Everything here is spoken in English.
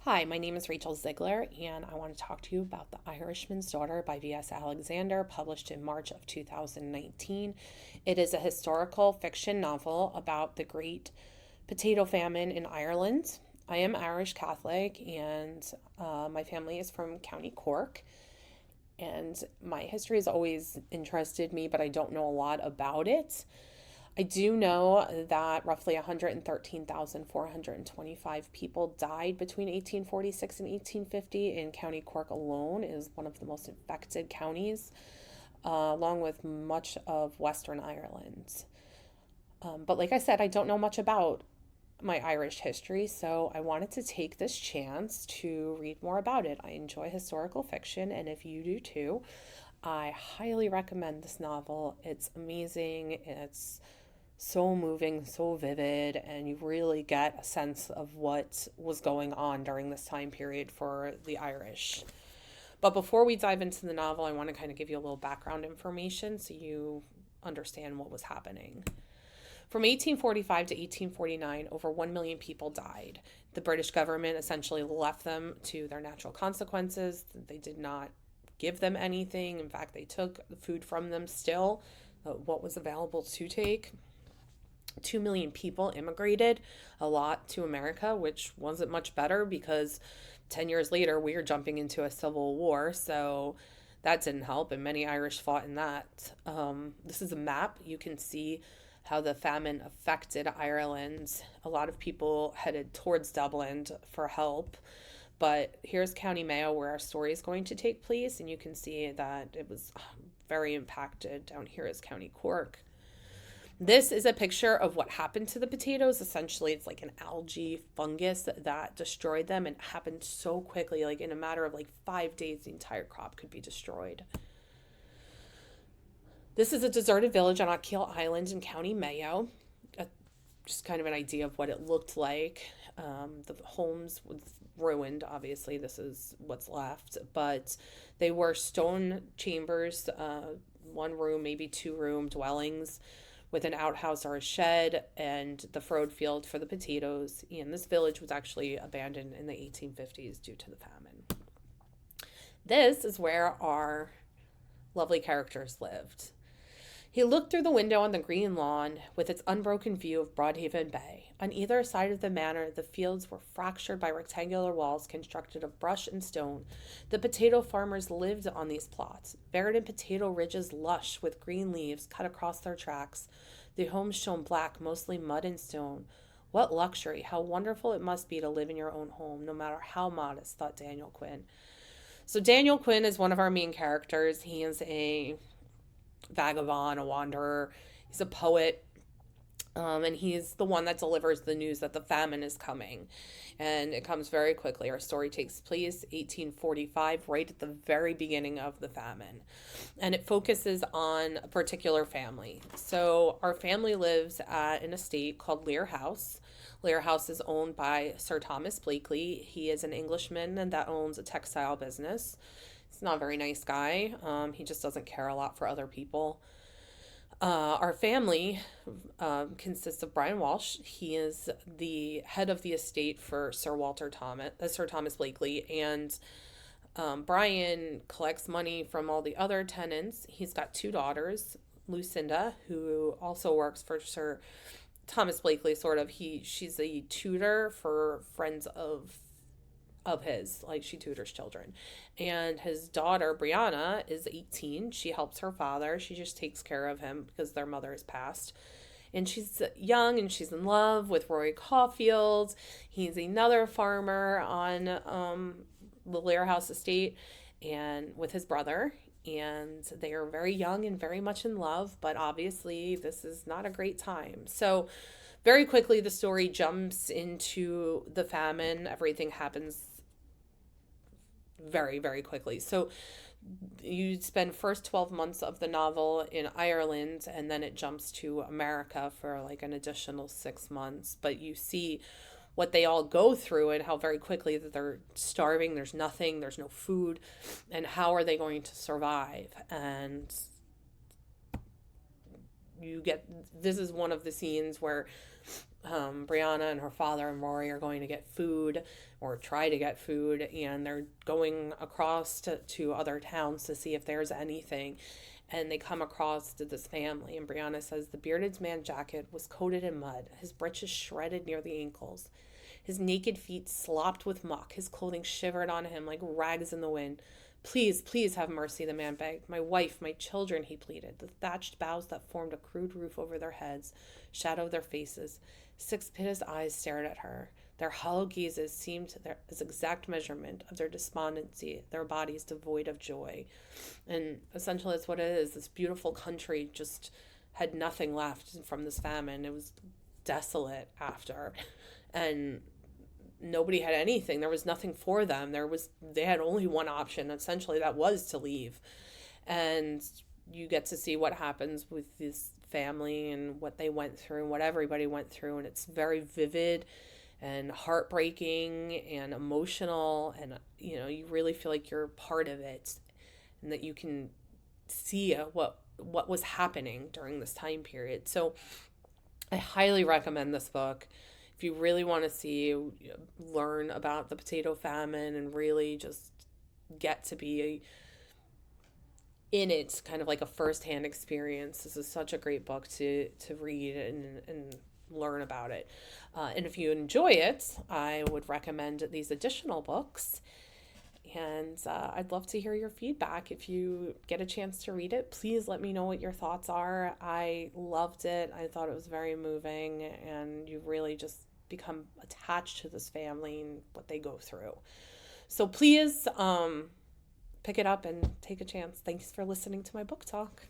Hi, my name is Rachel Zeigler, and I want to talk to you about The Irishman's Daughter by V.S. Alexander, published in March of 2019. It is a historical fiction novel about the Great Potato Famine in Ireland. I am Irish Catholic, and my family is from County Cork. And my history has always interested me, but I don't know a lot about it. I do know that roughly 113,425 people died between 1846 and 1850 in County Cork alone. It is one of the most infected counties, along with much of Western Ireland. But like I said, I don't know much about my Irish history, so I wanted to take this chance to read more about it. I enjoy historical fiction, and if you do too, I highly recommend this novel. It's amazing. It's so moving, so vivid, and you really get a sense of what was going on during this time period for the Irish. But before we dive into the novel, I want to kind of give you a little background information so you understand what was happening. From 1845 to 1849, over 1 million people died. The British government essentially left them to their natural consequences. They did not give them anything. In fact, they took the food from them still, what was available to take. 2 million people immigrated, a lot to America, which wasn't much better because 10 years later we were jumping into a civil war. So that didn't help, and many Irish fought in that. This is a map. You can see how the famine affected Ireland. A lot of people headed towards Dublin for help. But here's County Mayo, where our story is going to take place, and you can see that it was very impacted. Down here is County Cork. This is a picture of what happened to the potatoes. Essentially, it's like an algae fungus that destroyed them, and it happened so quickly. Like in a matter of like 5 days, the entire crop could be destroyed. This is a deserted village on Achill Island in County Mayo. Just kind of an idea of what it looked like. The homes was ruined, obviously. This is what's left. But they were stone chambers, one room, maybe two room dwellings with an outhouse or a shed and the furrowed field for the potatoes. And this village was actually abandoned in the 1850s due to the famine. This is where our lovely characters lived. He looked through the window on the green lawn with its unbroken view of Broadhaven Bay. On either side of the manor, the fields were fractured by rectangular walls constructed of brush and stone. The potato farmers lived on these plots, verdant potato ridges lush with green leaves cut across their tracks. The homes shone black, mostly mud and stone. What luxury! How wonderful it must be to live in your own home, no matter how modest, thought Daniel Quinn. So Daniel Quinn is one of our main characters. He is a vagabond, a wanderer. He's a poet, and he's the one that delivers the news that the famine is coming. And it comes very quickly. Our story takes place 1845, right at the very beginning of the famine. And it focuses on a particular family. So our family lives at an estate called Lear House. Lear House is owned by Sir Thomas Blakely. He is an Englishman and that owns a textile business. He's not a very nice guy. He just doesn't care a lot for other people. Our family consists of Brian Walsh. He is the head of the estate for Sir Thomas Blakely, and Brian collects money from all the other tenants. He's got two daughters, Lucinda, who also works for Sir Thomas Blakely. She's a tutor for friends of his, like she tutors children. And his daughter Brianna is 18. She helps her father. She just takes care of him because their mother has passed. And she's young and she's in love with Rory Caulfield. He's another farmer on the Lear House estate and with his brother. And they are very young and very much in love, but obviously this is not a great time. So very quickly the story jumps into the famine. Everything happens very, very quickly. So you spend first 12 months of the novel in Ireland, and then it jumps to America for like an additional 6 months. But you see what they all go through and how very quickly that they're starving. There's nothing, there's no food, and how are they going to survive? And this is one of the scenes where Brianna and her father and Rory are going to get food or try to get food, and they're going across to other towns to see if there's anything. And they come across to this family, and Brianna says the bearded man's jacket was coated in mud, his breeches shredded near the ankles, his naked feet slopped with muck, his clothing shivered on him like rags in the wind. Please, please have mercy, the man begged. My wife, my children, he pleaded. The thatched boughs that formed a crude roof over their heads shadowed their faces. Six pitted eyes stared at her. Their hollow gazes seemed as exact measurement of their despondency, their bodies devoid of joy. And essentially, that's what it is. This beautiful country just had nothing left from this famine. It was desolate after. And nobody had anything. There was nothing for them. They had only one option, essentially, that was to leave. And you get to see what happens with this family and what they went through and what everybody went through, and it's very vivid and heartbreaking and emotional, and you really feel like you're part of it and that you can see what was happening during this time period. So I highly recommend this book. If you really want to learn about the potato famine and really just get to be in it, kind of like a firsthand experience, this is such a great book to read and learn about it. And if you enjoy it, I would recommend these additional books. And I'd love to hear your feedback. If you get a chance to read it, please let me know what your thoughts are. I loved it. I thought it was very moving, and you really just become attached to this family and what they go through. So please pick it up and take a chance. Thanks for listening to my book talk.